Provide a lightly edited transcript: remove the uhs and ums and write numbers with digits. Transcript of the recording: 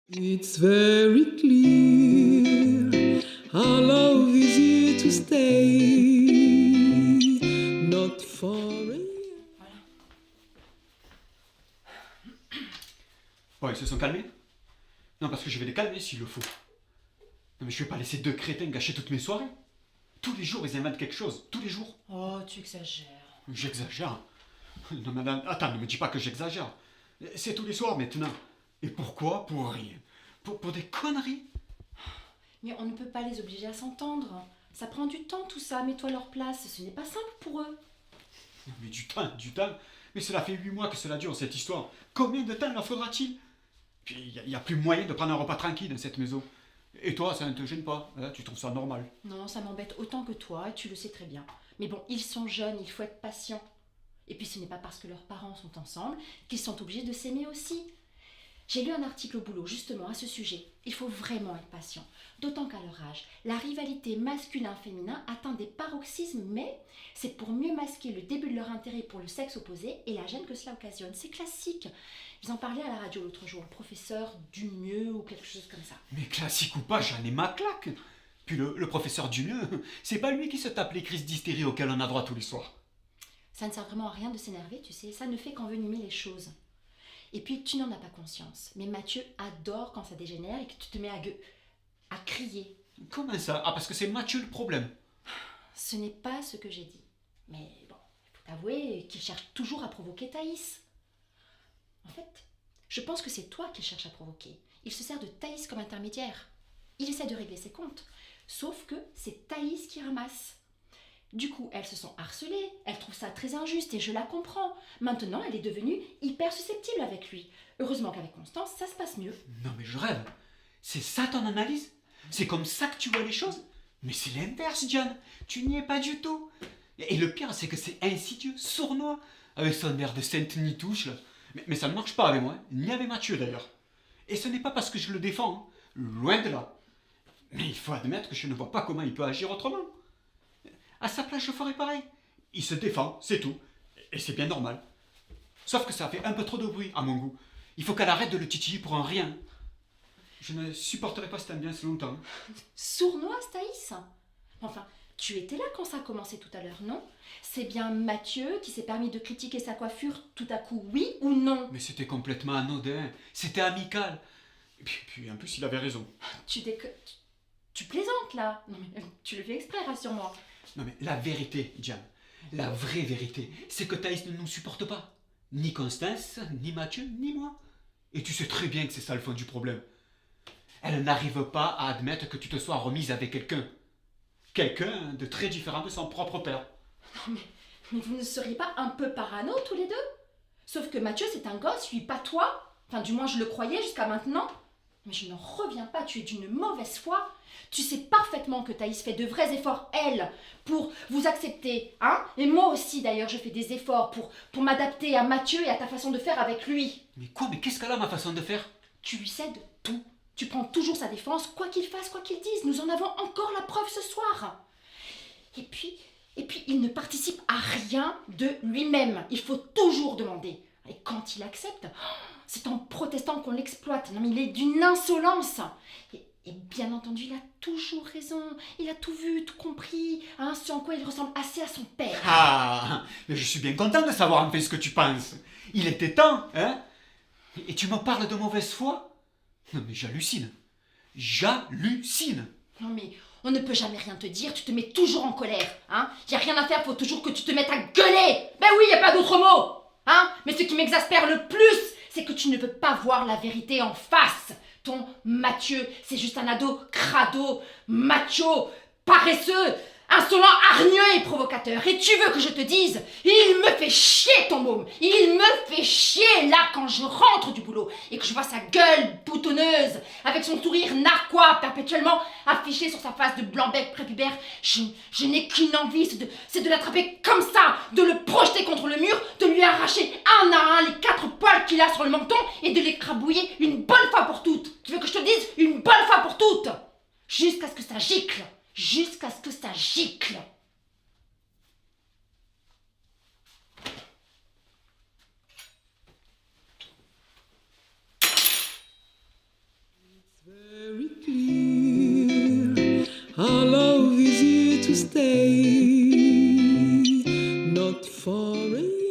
It's very clear our love is here to stay, not forever. Bon, ils se sont calmés? Non, parce que je vais les calmer s'il le faut. Non, mais je vais pas laisser deux crétins gâcher toutes mes soirées. Tous les jours, ils inventent quelque chose. Tous les jours. Oh, tu exagères. J'exagère. Non, madame, attends, ne me dis pas que j'exagère. C'est tous les soirs maintenant. Et pourquoi? Pour rien. Pour des conneries. Mais on ne peut pas les obliger à s'entendre. Ça prend du temps tout ça, mets-toi à leur place. Ce n'est pas simple pour eux. Non, mais du temps. Mais cela fait 8 mois que cela dure, cette histoire. Combien de temps leur faudra-t-il? Puis il n'y a plus moyen de prendre un repas tranquille dans cette maison. Et toi, ça ne te gêne pas, hein? Tu trouves ça normal? Non, ça m'embête autant que toi, et tu le sais très bien. Mais bon, ils sont jeunes, il faut être patient. Et puis ce n'est pas parce que leurs parents sont ensemble qu'ils sont obligés de s'aimer aussi. J'ai lu un article au boulot justement à ce sujet. Il faut vraiment être patient. D'autant qu'à leur âge, la rivalité masculin-féminin atteint des paroxysmes, mais c'est pour mieux masquer le début de leur intérêt pour le sexe opposé et la gêne que cela occasionne. C'est classique. Ils en parlaient à la radio l'autre jour, le professeur Dumieux ou quelque chose comme ça. Mais classique ou pas, j'en ai ma claque. Puis le professeur Dumieux, c'est pas lui qui se tape les crises d'hystérie auxquelles on a droit tous les soirs. Ça ne sert vraiment à rien de s'énerver, tu sais, ça ne fait qu'envenimer les choses. Et puis tu n'en as pas conscience, mais Mathieu adore quand ça dégénère et que tu te mets à crier. Comment ça? Ah, parce que c'est Mathieu le problème. Ce n'est pas ce que j'ai dit. Mais bon, il faut avouer qu'il cherche toujours à provoquer Thaïs. En fait, je pense que c'est toi qu'il cherche à provoquer. Il se sert de Thaïs comme intermédiaire. Il essaie de régler ses comptes. Sauf que c'est Thaïs qui ramasse. Du coup, elles se sont harcelées, elle trouve ça très injuste et je la comprends. Maintenant, elle est devenue hyper susceptible avec lui. Heureusement qu'avec Constance, ça se passe mieux. Non mais je rêve. C'est ça ton analyse? C'est comme ça que tu vois les choses? Mais c'est l'inverse, Diane. Tu n'y es pas du tout. Et le pire, c'est que c'est insidieux, sournois, avec son air de sainte nitouche, là. Mais ça ne marche pas avec moi, ni avec Mathieu d'ailleurs. Et ce n'est pas parce que je le défends, hein. Loin de là. Mais il faut admettre que je ne vois pas comment il peut agir autrement. À sa place, je ferais pareil. Il se défend, c'est tout. Et c'est bien normal. Sauf que ça fait un peu trop de bruit, à mon goût. Il faut qu'elle arrête de le titiller pour un rien. Je ne supporterai pas cette ambiance longtemps. Sournoise, Thaïs? Enfin, tu étais là quand ça a commencé tout à l'heure, non? C'est bien Mathieu qui s'est permis de critiquer sa coiffure tout à coup, oui ou non? Mais c'était complètement anodin. C'était amical. Et puis en plus, il avait raison. Tu plaisantes là? Non mais tu le fais exprès, rassure-moi. Non mais la vérité, Diane, la vraie vérité, c'est que Thaïs ne nous supporte pas. Ni Constance, ni Mathieu, ni moi. Et tu sais très bien que c'est ça le fond du problème. Elle n'arrive pas à admettre que tu te sois remise avec quelqu'un. Quelqu'un de très différent de son propre père. Non mais vous ne seriez pas un peu parano tous les deux? Sauf que Mathieu c'est un gosse, lui pas toi. Enfin du moins je le croyais jusqu'à maintenant. Mais je n'en reviens pas, tu es d'une mauvaise foi. Tu sais parfaitement que Thaïs fait de vrais efforts, elle, pour vous accepter, hein? Et moi aussi d'ailleurs je fais des efforts pour m'adapter à Mathieu et à ta façon de faire avec lui. Mais quoi? Mais qu'est-ce qu'elle a ma façon de faire? Tu lui cèdes tout. Tu prends toujours sa défense, quoi qu'il fasse, quoi qu'il dise. Nous en avons encore la preuve ce soir. Et puis, il ne participe à rien de lui-même. Il faut toujours demander. Et quand il accepte, c'est en protestant qu'on l'exploite. Non mais il est d'une insolence. Et bien entendu, il a toujours raison. Il a tout vu, tout compris. Hein, ce en quoi il ressemble assez à son père. Ah, mais je suis bien content de savoir en fait ce que tu penses. Il était temps, hein? Et tu me parles de mauvaise foi? Non mais j'hallucine. J'hallucine. Non mais on ne peut jamais rien te dire, tu te mets toujours en colère, hein? Y a rien à faire, faut toujours que tu te mettes à gueuler. Ben oui, y a pas d'autre mot, hein? Mais ce qui m'exaspère le plus, c'est que tu ne veux pas voir la vérité en face. Ton Mathieu, c'est juste un ado crado, macho, paresseux, insolent, hargneux et provocateur. Et tu veux que je te dise, il me fait chier ton môme. Il me fait chier là quand je rentre du boulot et que je vois sa gueule boutonneuse avec son sourire narquois perpétuellement affiché sur sa face de blanc-bec prépubère. Je n'ai qu'une envie, c'est de l'attraper comme ça, de le projeter contre le mur, de lui arracher un à un les 4 poils qu'il a sur le menton et de l'écrabouiller une bonne fois pour toutes. Tu veux que je te dise une bonne fois pour toutes? Jusqu'à ce que ça gicle. Jusqu'à ce que ça gicle. stay, not forever.